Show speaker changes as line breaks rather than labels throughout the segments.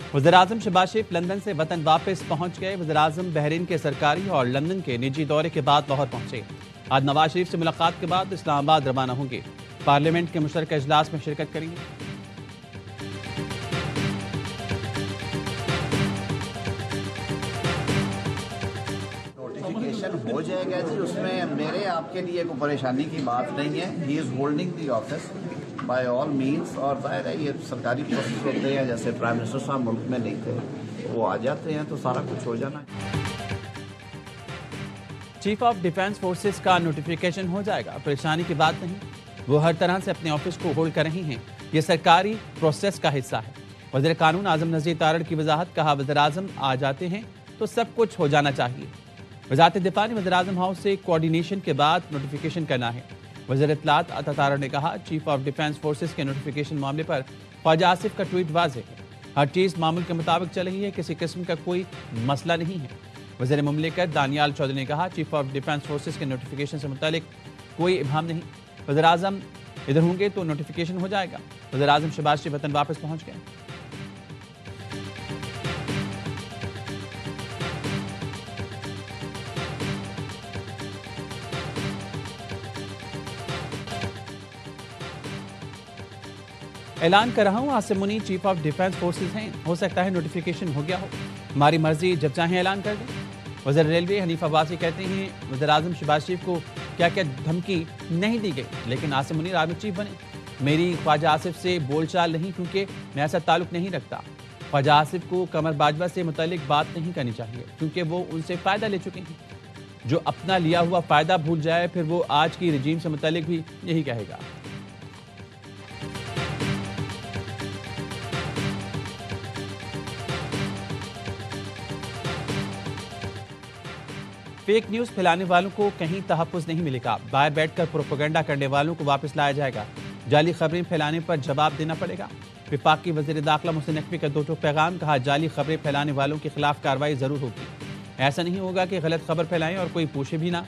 वज़ीर-ए-आज़म शहबाज शरीफ लंदन से वतन वापस पहुंच गए। वज़ीर-ए-आज़म बहरीन के सरकारी और लंदन के निजी दौरे के बाद लाहौर पहुंचे। आज नवाज शरीफ से मुलाकात के बाद इस्लामाबाद रवाना होंगे। पार्लियामेंट के मुश्तरका इजलास में शिरकत करेंगे।
नोटिफिकेशन हो जाएगा जी, उसमें मेरे आपके लिए कोई परेशानी की बात नहीं है। He is holding the office by all means, और जाहिर है ये सरकारी प्रोसेस होते हैं, जैसे प्राइम मिनिस्टर साहब मुल्क में नहीं थे, वो आ जाते हैं तो सारा कुछ हो जाना है।
चीफ ऑफ डिफेंस फोर्सेस का नोटिफिकेशन हो जाएगा, परेशानी की बात नहीं। वो हर तरह से अपने ऑफिस को होल्ड कर रही हैं। ये सरकारी प्रोसेस का हिस्सा है। वज़ीर कानून आज़म नज़ीर तारड़ की वजाहत, कहा वज़ीर-ए-आज़म आ जाते हैं तो सब कुछ हो जाना चाहिए। वज़ारत दिफा ने वज़ीर-ए-आज़म हाउस से कोऑर्डिनेशन के बाद नोटिफिकेशन करना है। वज़ीर इत्तलात अता तारड़ ने कहा, चीफ ऑफ डिफेंस फोर्सेस के नोटिफिकेशन मामले पर ख्वाजा आसिफ का ट्वीट वाज़ेह है। हर चीज़ मामूल के मुताबिक चल रही है, किसी किस्म का कोई मसला नहीं है। वज़ीर मुमलिकत दानियाल चौधरी ने कहा, चीफ ऑफ डिफेंस फोर्सेस के नोटिफिकेशन से मुतालिक कोई इब्हाम नहीं। वज़ीर-ए-आज़म इधर होंगे तो नोटिफिकेशन हो जाएगा। वज़ीर-ए-आज़म शहबाज शरीफ वतन वापस पहुंच गए। ऐलान कर रहा हूँ, आसिम मुनी चीफ ऑफ डिफेंस फोर्सेस हैं। हो सकता है नोटिफिकेशन हो गया हो, हमारी मर्जी, जब चाहें ऐलान कर दें। वज़ीर रेलवे हनीफ अब्बासी कहते हैं, वज़ीर-ए-आज़म शहबाज शरीफ को क्या क्या धमकी नहीं दी गई, लेकिन आसिम मुनीर आर्मी चीफ बने। मेरी ख्वाजा आसिफ से बोलचाल नहीं, क्योंकि मैं ऐसा ताल्लुक नहीं रखता। ख्वाजा आसिफ को कमर बाजवा से मुतालिक बात नहीं करनी चाहिए, क्योंकि वो उनसे फ़ायदा ले चुके हैं। जो अपना लिया हुआ फ़ायदा भूल जाए, फिर वो आज की रजीम से मुतालिक भी यही कहेगा। फेक न्यूज़ फैलाने वालों को कहीं तहफ़्फ़ुज़ नहीं मिलेगा। बाहर बैठकर प्रोपेगेंडा करने वालों को वापस लाया जाएगा। जाली खबरें फैलाने पर जवाब देना पड़ेगा। विफाक की वज़ीर दाखिला मोहसिन नकवी का 2 पैगाम, कहा जाली खबरें फैलाने वालों के खिलाफ कार्रवाई ज़रूर होगी। ऐसा नहीं होगा कि गलत खबर फैलाएं और कोई पूछे भी ना।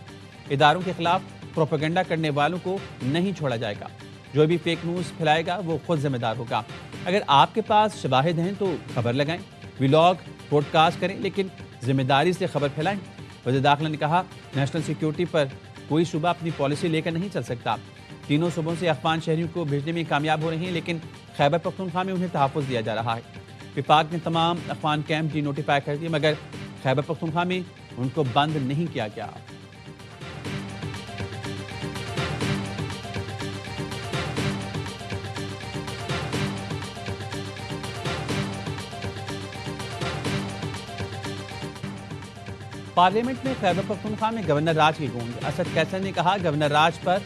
इदारों के खिलाफ प्रोपेगेंडा करने वालों को नहीं छोड़ा जाएगा। जो भी फेक न्यूज़ फैलाएगा वो खुद जिम्मेदार होगा। अगर आपके पास शवाहिद हैं तो खबर लगाएं, व्लॉग पॉडकास्ट करें, लेकिन जिम्मेदारी से खबर फैलाएं। वज़ीर दाखिला ने कहा, नेशनल सिक्योरिटी पर कोई सूबा अपनी पॉलिसी लेकर नहीं चल सकता। तीनों सूबों से अफगान शहरियों को भेजने में कामयाब हो रहे हैं, लेकिन खैबर पख्तूनख्वा में उन्हें तहफ़्फ़ुज़ दिया जा रहा है। विफाक ने तमाम अफगान कैंप डी नोटिफाई कर दिए, मगर खैबर पख्तूनख्वा में उनको बंद नहीं किया गया। पार्लियामेंट में खैबर पख्तूनख्वा में गवर्नर राज की गूंज। असद कैसर ने कहा, गवर्नर राज पर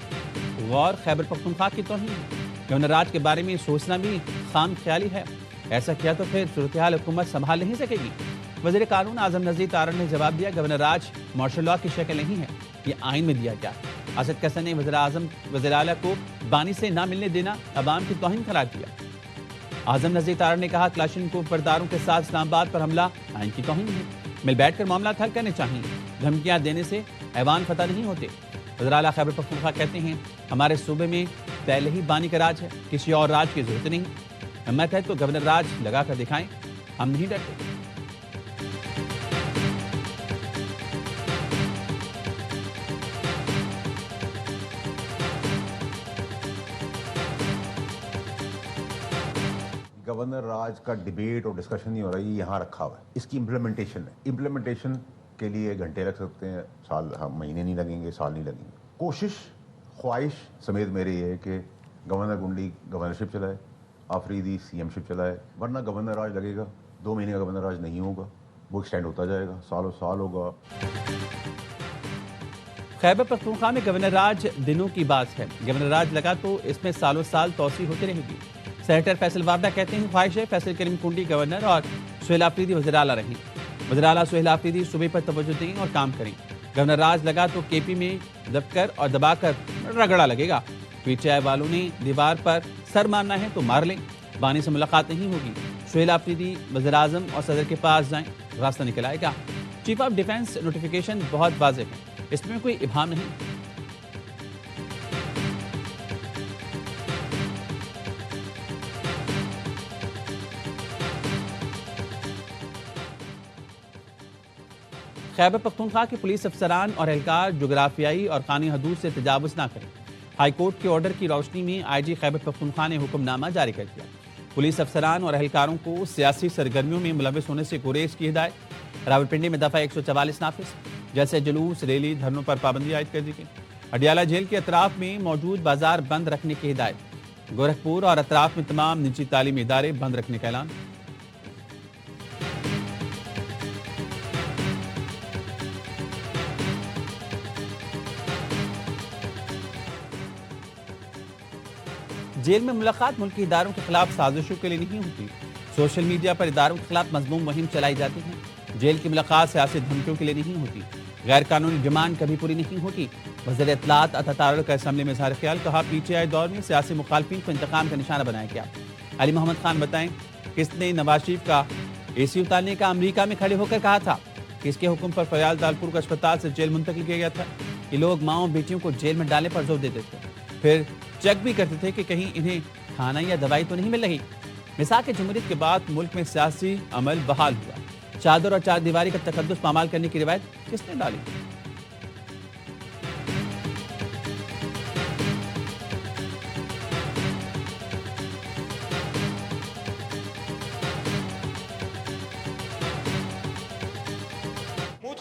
गौर खैबर पख्तूनख्वा की तौहीन है। गवर्नर राज के बारे में सोचना भी खाम ख्याली है। ऐसा किया तो फिर सूरत हाल हुकूमत संभाल नहीं सकेगी। वज़ीर कानून आज़म नज़ीर तारड़ ने जवाब दिया, गवर्नर राज मार्शल लॉ की शक्ल नहीं है, ये आइन में दिया गया। असद कैसर ने वज़ीर आला को बानी से ना मिलने देना अवाम की तौहीन करार दिया। आज़म नज़ीर तारड़ ने कहा, क्लाशनकोव बरदारों के साथ इस्लामाबाद पर हमला आइन की तौहीन है। मिल बैठकर मामला हल करने चाहिए। धमकियां देने से ऐवान फतह नहीं होते। वज़ीर आला खैबर पख्तूनख्वा कहते हैं, हमारे सूबे में पहले ही बानी का राज है, किसी और राज की जरूरत नहीं। हिम्मत है तो गवर्नर राज लगा कर दिखाएं, हम नहीं डरते।
गवर्नर राज का डिबेट और डिस्कशन नहीं हो रहा, ये यहाँ रखा हुआ है। इसकी इम्प्लीमेंटेशन है। इम्प्लीमेंटेशन के लिए घंटे लग सकते हैं, साल, महीने नहीं लगेंगे, साल नहीं लगेंगे। कोशिश, ख्वाहिश समेत मेरी ये है कि गवर्नर गुंडी गवर्नरशिप चलाए, आफरीदी सीएमशिप चलाए, वरना गवर्नर राज लगेगा। 2 महीने का गवर्नर राज नहीं होगा, वो एक्सटेंड होता जाएगा, सालों साल होगा।
खैबर पख्तूनख्वा में गवर्नर राज दिनों की बात है। गवर्नर राज लगा तो इसमें सालों साल तोसी होती रहेगी। सेनेटर फैसल वारदा कहते हैं, ख्वाहिश है फैसल करीम कुंडी गवर्नर और सुहेल आफरीदी वज़ीर आला रहें। वज़ीर आला सुहेल आफरीदी सूबे पर तवज्जो दें और काम करें। गवर्नर राज लगा तो केपी में दबकर और दबाकर रगड़ा लगेगा। पीटीआई वालों ने दीवार पर सर मारना है तो मार लें, बानी से मुलाकात नहीं होगी। सुहेल आफरीदी वज़ीर आज़म और सदर के पास जाएं, रास्ता निकल आएगा। चीफ ऑफ डिफेंस नोटिफिकेशन बहुत वाज़ेह है, इसमें कोई इब्हाम नहीं। खैबर पख्तूनख्वा के पुलिस अफसरान और एहलकार जोग्राफियाई और कानूनी हदूद से तजावुज़ न करें। हाईकोर्ट के ऑर्डर की रोशनी में IG खैबर पख्तूनख्वा ने हुक्मनामा जारी कर दिया। पुलिस अफसरान और एहलकारों को सियासी सरगर्मियों में मुलविस होने से गुरेज की हिदायत। रावलपिंडी में दफ़ा 144 नाफिज, जैसे जुलूस रैली धरनों पर पाबंदी आयद कर दी गई। अडियाला जेल के अतराफ में मौजूद बाजार बंद रखने की हिदायत। गोरखपुर और अतराफ में तमाम निजी तालीमी इदारे बंद रखने का ऐलान। जेल में मुलाकात मुल्की इदारों के खिलाफ साजिशों के लिए नहीं होती। सोशल मीडिया पर इदारों के खिलाफ मजमूम मुहिम चलाई जाती है। जेल की मुलाकात सियासी धमकियों के लिए नहीं होती। गैर कानूनी डिमांड कभी पूरी नहीं होती। वज़ीर इत्तलात अता तारड़ का असम्बली में इज़हार ख्याल। कहा, PTI दौर में सियासी मुखालफिन को इंतकाम का निशाना बनाया गया। अली मोहम्मद खान बताएं, किसने नवाज शरीफ का AC उतारने का अमरीका में खड़े होकर कहा था? किसके हुक्म पर फयाज दालपुर को अस्पताल से जेल मुंतकिल किया गया था? ये लोग माओं बेटियों को जेल में डालने पर जोर देते थे, फिर चेक भी करते थे कि कहीं इन्हें खाना या दवाई तो नहीं मिल रही। मिसाक जमहूरियत के बाद मुल्क में सियासी अमल बहाल हुआ। चादर और चार दीवारी का तकद्दुस पामाल करने की रिवायत किसने डाली?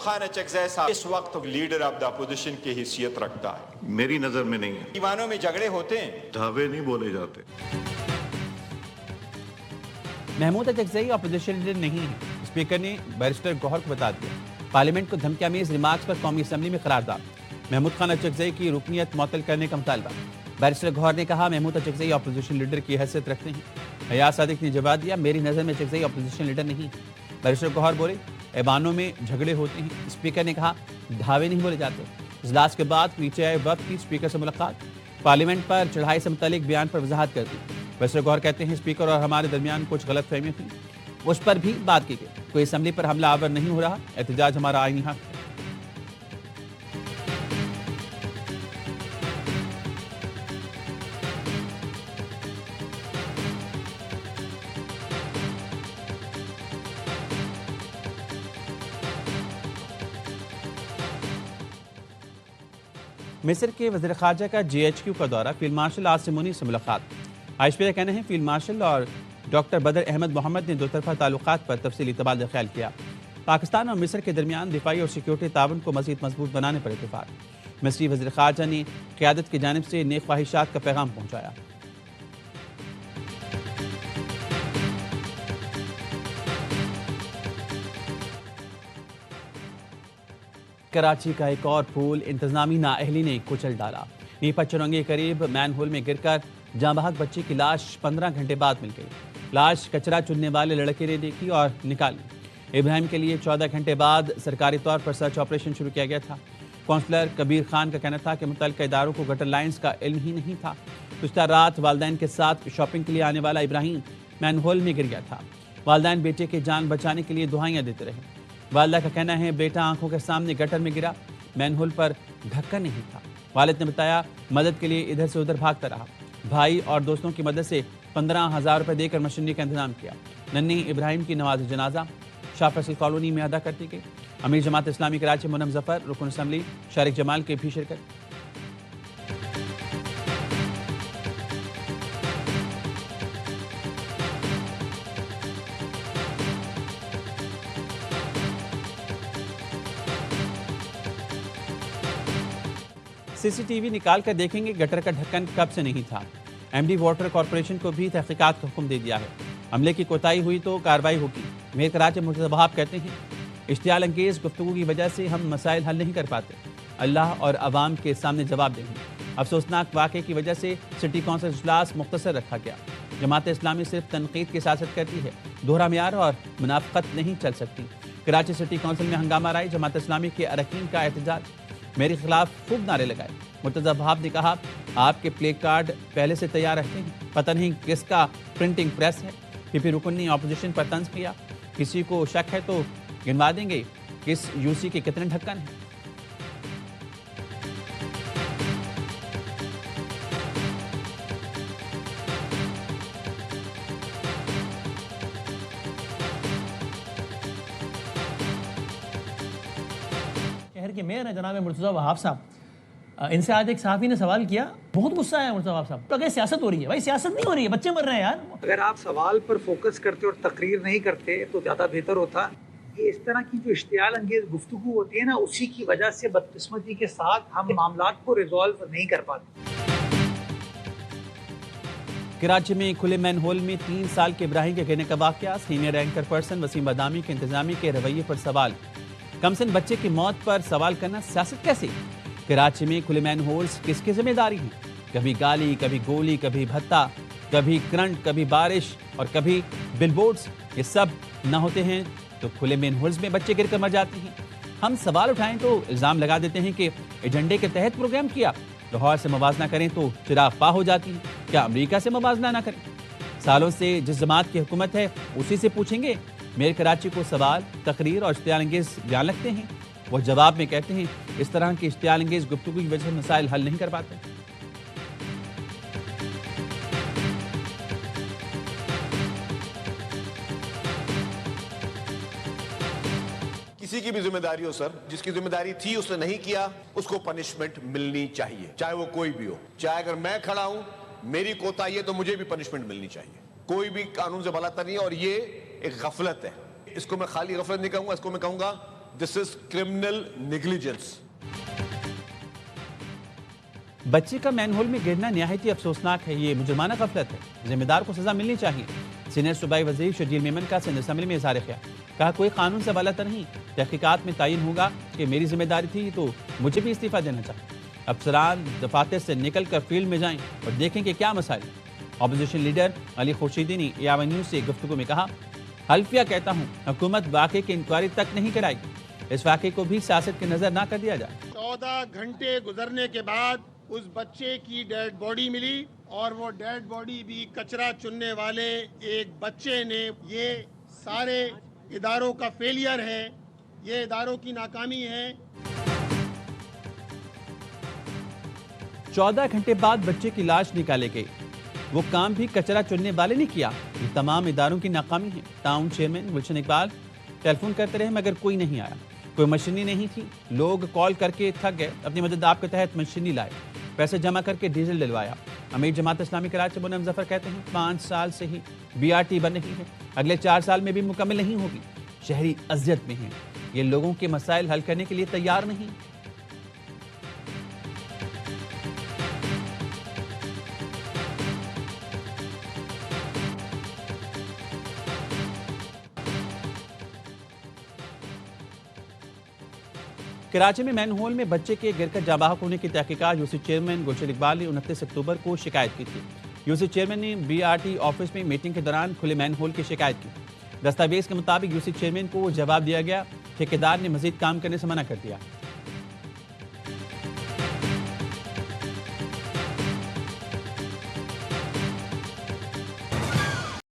खान चकज़ई साहब इस वक्त लीडर ऑफ द अपोजिशन की हैसियत रखता है।
मेरी नजर में नहीं है।
दीवानों में झगड़े होते हैं,
धावे नहीं बोले जाते।
महमूद चकज़ई अपोजिशन लीडर नहीं है, स्पीकर ने बैरिस्टर गौहर को बता दिया। पार्लियामेंट को धमकियामेज रिमार्क्स पर कौमी असम्बली में करारदाद। महमूद खान चकज़ई की रुकनीत मुअत्तल करने का मुतालबा। बैरिस्टर गौहर ने कहा, महमूद चकज़ई अपोजिशन लीडर की हैसियत रखते हैं। हयात सादिक ने जवाब दिया, मेरी नज़र में चकज़ई अपोजिशन लीडर नहीं है। बैरिस्टर गौहर बोले, ऐवानों में झगड़े होते हैं। स्पीकर ने कहा, धावे नहीं बोले जाते। इजलास के बाद PTI वक्त की स्पीकर से मुलाकात। पार्लियामेंट पर चढ़ाई से मुतालिक बयान पर वजाहत कर दी। बैरिस्टर गौहर कहते हैं, स्पीकर और हमारे दरमियान कुछ गलत फहमियाँ थी, उस पर भी बात की गई। कोई असम्बली पर हमला आवर नहीं हो रहा। एहतजाज हमारा आईनी हक है। मिस्र के वज़ीर ख़ारजा का GHQ का दौरा। फील्ड मार्शल आसिम मुनी से मुलाकात। आईएसपी का कहना है, फील्ड मार्शल और डॉक्टर बदर अहमद मोहम्मद ने दोतरफा ताल्लुकात पर तफसीली तबादला ख्याल किया। पाकिस्तान और मिस्र के दरमियान दिफाई और सिक्योरिटी ताउन को मज़ीद मजबूत बनाने पर इत्तेफाक। मिस्री वज़ीर ख़ारजा ने क़यादत की जानिब से नेक ख्वाहिशात का पैगाम पहुँचाया। कराची का एक और फूल इंतजामी नाअहली ने कुचल डाला। नीपा चुरंगी के करीब मैनहोल में गिरकर जांबाहक बच्ची की लाश 15 घंटे बाद मिल गई। लाश कचरा चुनने वाले लड़के ने देखी और निकाली। इब्राहिम के लिए 14 घंटे बाद सरकारी तौर पर सर्च ऑपरेशन शुरू किया गया था। काउंसलर कबीर खान का कहना था कि मुतल्लिका इदारों को गटर लाइन्स का इल्म ही नहीं था। गुज़श्ता रात वालिदैन के साथ शॉपिंग के लिए आने वाला इब्राहिम मैनहोल में गिर गया था। वालिदैन बेटे की जान बचाने के लिए दुआएं देते रहे। वालिदा का कहना है, बेटा आंखों के सामने गटर में गिरा, मैनहोल पर ढक्कन नहीं था। वालिद ने बताया, मदद के लिए इधर से उधर भागता रहा। भाई और दोस्तों की मदद से 15,000 रुपये देकर मशीनरी का इंतजाम किया। नन्ही इब्राहिम की नमाज जनाजा शाह फैसल कॉलोनी में अदा कर दी गई। अमीर जमात इस्लामी कराची मुनम जफर, रुकन असम्बली शारिक जमाल के भी शिरकत। CCTV निकाल कर देखेंगे गटर का ढक्कन कब से नहीं था। MD वाटर कॉरपोरेशन को भी तहकीकात का हुक्म दे दिया है। हमले की कोताही हुई तो कार्रवाई होगी। मेयर कराची मुर्तज़ा वहाब कहते हैं, इश्तियाल अंगेज गुफ्तगू की वजह से हम मसाइल हल नहीं कर पाते। अल्लाह और अवाम के सामने जवाब देंगे। अफसोसनाक वाक़े की वजह से सिटी कौंसिल इजलास मुख्तसर रखा गया। जमात इस्लामी सिर्फ तनकीद की सियासत करती है, दोहरा मियार और मुनाफ़क़त नहीं चल सकती। कराची सिटी कौंसिल में हंगामा राई, जमात इस्लामी के अरकान का एहतजाज। मेरे खिलाफ खूब नारे लगाए। मुर्तज़ा वहाब ने कहा, आपके प्ले कार्ड पहले से तैयार रखते हैं, पता नहीं किसका प्रिंटिंग प्रेस है। PP रुकन ने अपोजिशन पर तंज किया, किसी को शक है तो गिनवा देंगे किस UC के कितने ढक्कन हैं।
शहर के मेयर हैं जनाब मुर्तज़ा वहाब साहब, इनसे आज एक सहाफ़ी ने सवाल किया, बहुत गुस्सा आया मुर्तज़ा वहाब साहब। तो अगर सियासत हो रही है, भाई सियासत नहीं हो रही है, बच्चे मर रहे हैं यार।
अगर आप सवाल पर फोकस करते और तकरीर नहीं करते तो ज़्यादा बेहतर होता। ये इस तरह की जो इश्तियाल अंगेज गुफ्तगू होती है ना, उसी की वजह से बदकिस्मती के साथ हम मामलात को रिजॉल्व नहीं कर पाते।
कराची में खुले मैनहोल में 3 साल के इब्राहिम के गिरने का वाकया, सीनियर एंकर पर्सन वसीम बदामी के इंतजामी के रवैये पर सवाल। कमसिन बच्चे की मौत पर सवाल करना सियासत कैसे? कराची में खुले मैनहोल्स किसकी जिम्मेदारी है? कभी गाली, कभी गोली, कभी भत्ता, कभी करंट, कभी बारिश और कभी बिलबोर्ड्स। ये सब ना होते हैं तो खुले मैनहोल्स में बच्चे गिरकर मर जाते हैं। हम सवाल उठाएं तो इल्जाम लगा देते हैं कि एजेंडे के तहत प्रोग्राम किया। लाहौर से मवाजना करें तो चिराग पा हो जाती है, क्या अमेरिका से मवाजना ना करें? सालों से जिस जमात की हुकूमत है उसी से पूछेंगे। मेयर कराची को सवाल, तकरीर और इश्तियाल अंगेज बयान लगते हैं। वो जवाब में कहते हैं इस तरह की इश्तियाल अंगेज गुफ्तगू की वजह से मसाइल हल नहीं कर पाते।
किसी की भी जिम्मेदारी हो सर, जिसकी जिम्मेदारी थी उसने नहीं किया, उसको पनिशमेंट मिलनी चाहिए, चाहे वो कोई भी हो। चाहे अगर मैं खड़ा हूं, मेरी कोताही है तो मुझे भी पनिशमेंट मिलनी चाहिए। कोई भी कानून से भलाता नहीं है और ये एक गफलत है। इसको मैं खाली गफलत नहीं कहूंगा, इसको मैं कहूंगा दिस इज क्रिमिनल नेग्लिजेंस।
बच्चे का मैनहोल में गिरना निहायती अफसोसनाक है। ये मुजरमाना गफलत है, जिम्मेदार को सजा मिलनी चाहिए। सीनियर सूबाई वजीर शजील मेमन का सिंध असम्बली में इज़हार ख्याल, कहा कोई कानून से वाला नहीं, तहकीकात में तयन होगा कि मेरी जिम्मेदारी थी तो मुझे भी इस्तीफा देना चाहिए। अफसरान दफातर से निकल कर फील्ड में जाएं और देखें कि क्या मसाइल। अपोजिशन लीडर अली खुर्शीदी ने यावा न्यूज़ से गुफ्तगू में कहा, हल्फिया कहता हूँ हुकूमत वाक़े की इंक्वायरी तक नहीं कराएगी, इस वाक़े को भी सियासत की नज़र ना कर दिया जाए।
14 घंटे गुजरने के बाद उस बच्चे की डेड बॉडी मिली और वो डेड बॉडी भी कचरा चुनने वाले एक बच्चे ने। ये सारे इदारों का फेलियर है, ये इदारों की नाकामी है।
14 घंटे बाद बच्चे की लाश निकाले गई, वो काम भी कचरा चुनने वाले ने किया। ये तमाम इदारों की नाकामी है। टाउन चेयरमैन गुलशन इकबाल टेलीफोन करते रहे मगर कोई नहीं आया, कोई मशीनी नहीं थी। लोग कॉल करके थक गए, अपनी मदद आप के तहत मशीनी लाए, पैसे जमा करके डीजल डलवाया। अमीर जमात इस्लामी कराची मुनम जफर कहते हैं 5 साल से ही BRT बन रही है, अगले 4 साल में भी मुकम्मल नहीं होगी। शहरी अजियत में हैं, ये लोगों के मसाइल हल करने के लिए तैयार नहीं। कराची में मैनहोल में बच्चे के गिरकर जाबाहक होने की तहकीकात यूसी चेयरमैन गुलशन इकबाल ने 29 अक्टूबर को शिकायत की थी। यूसी चेयरमैन ने BRT ऑफिस में मीटिंग के दौरान खुले मैनहोल की शिकायत की। दस्तावेज के मुताबिक यूसी चेयरमैन को जवाब दिया गया, ठेकेदार ने मजीद काम करने से मना कर दिया।